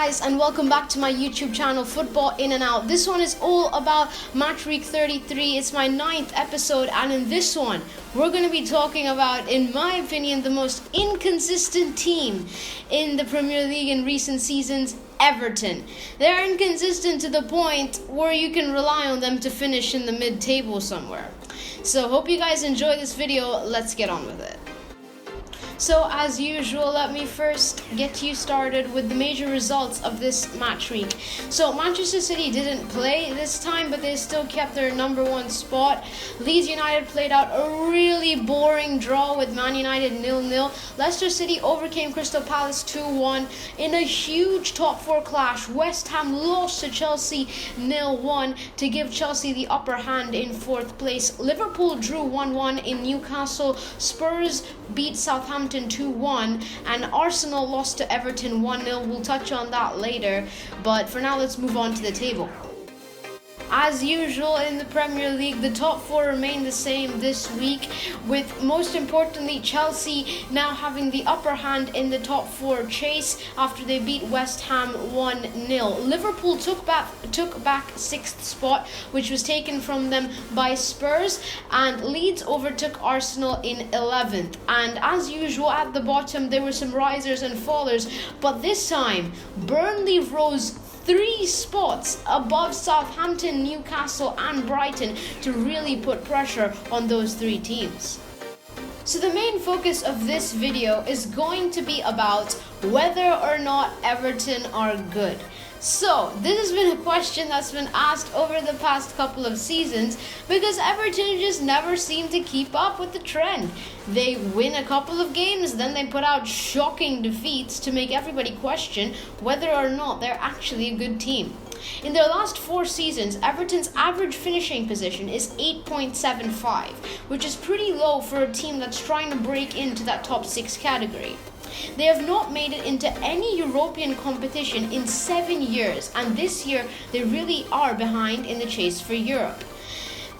guys, and welcome back to my YouTube channel, Football In and Out. This one is all about match week 33. It's my 9th episode, and in this one, we're going to be talking about, in my opinion, the most inconsistent team in the Premier League in recent seasons, Everton. They're inconsistent to the point where you can rely on them to finish in the mid-table somewhere. So, hope you guys enjoy this video. Let's get on with it. So as usual, let me first get you started with the major results of this match week. So Manchester City didn't play this time, but they still kept their number one spot. Leeds United played out a really boring draw with Man United 0-0. Leicester City overcame Crystal Palace 2-1 in a huge top four clash. West Ham lost to Chelsea 0-1 to give Chelsea the upper hand in fourth place. Liverpool drew 1-1 in Newcastle. Spurs beat Southampton 2-1, and Arsenal lost to Everton 1-0. We'll touch on that later, but for now let's move on to the table. As usual in the Premier League, the top four remain the same this week, with most importantly Chelsea now having the upper hand in the top four chase after they beat West Ham 1-0. Liverpool took back sixth spot, which was taken from them by Spurs, and Leeds overtook Arsenal in 11th. And as usual at the bottom there were some risers and fallers, but this time Burnley rose 3 spots above Southampton, Newcastle and Brighton to really put pressure on those 3 teams. So the main focus of this video is going to be about whether or not Everton are good. So, this has been a question that's been asked over the past couple of seasons because Everton just never seem to keep up with the trend. They win a couple of games, then they put out shocking defeats to make everybody question whether or not they're actually a good team. In their last 4 seasons, Everton's average finishing position is 8.75, which is pretty low for a team that's trying to break into that top 6 category. They have not made it into any European competition in 7 years, and this year they really are behind in the chase for Europe.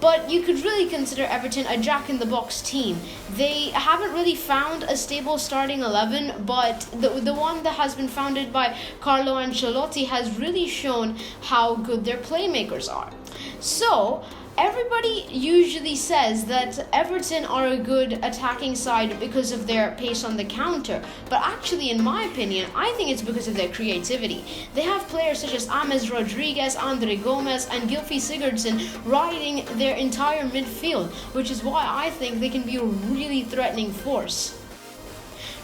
But you could really consider Everton a jack-in-the-box team. They haven't really found a stable starting 11, but the one that has been founded by Carlo Ancelotti has really shown how good their playmakers are. So, everybody usually says that Everton are a good attacking side because of their pace on the counter, but actually, in my opinion, I think it's because of their creativity. They have players such as James Rodriguez, Andre Gomez, and Gylfi Sigurdsson riding their entire midfield, which is why I think they can be a really threatening force.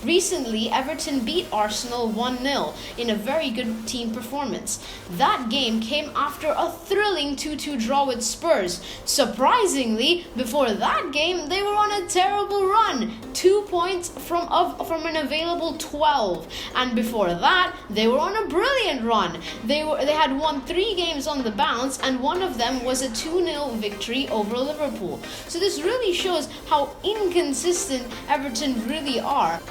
Recently, Everton beat Arsenal 1-0 in a very good team performance. That game came after a thrilling 2-2 draw with Spurs. Surprisingly, before that game, they were on a terrible run, 2 points from an available 12. And before that, they were on a brilliant run. They had won 3 games on the bounce, and one of them was a 2-0 victory over Liverpool. So this really shows how inconsistent Everton really are.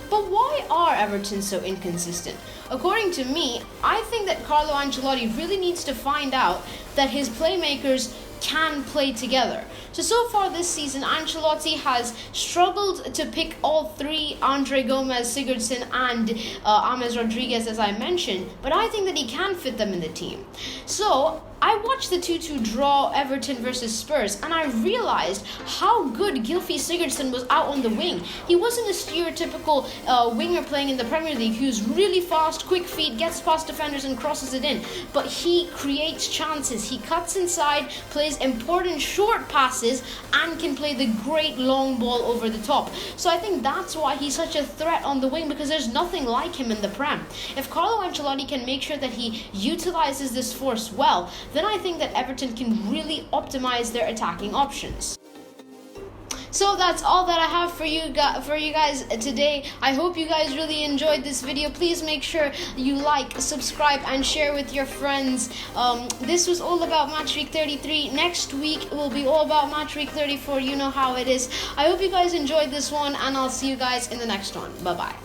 But why are Everton so inconsistent? According to me, I think that Carlo Ancelotti really needs to find out that his playmakers can play together. So far this season, Ancelotti has struggled to pick all 3, Andre Gomez, Sigurdsson and James Rodriguez, as I mentioned, but I think that he can fit them in the team. So I watched the 2-2 draw Everton versus Spurs, and I realized how good Gylfi Sigurdsson was out on the wing. He wasn't a stereotypical winger playing in the Premier League who's really fast, quick feet, gets past defenders and crosses it in, but he creates chances. He cuts inside, plays important short passes, and can play the great long ball over the top. So I think that's why he's such a threat on the wing, because there's nothing like him in the Prem. If Carlo Ancelotti can make sure that he utilizes this force well, then I think that Everton can really optimize their attacking options. So that's all that I have for you guys today. I hope you guys really enjoyed this video. Please make sure you like, subscribe, and share with your friends. This was all about Match Week 33. Next week will be all about Match Week 34. You know how it is. I hope you guys enjoyed this one, and I'll see you guys in the next one. Bye-bye.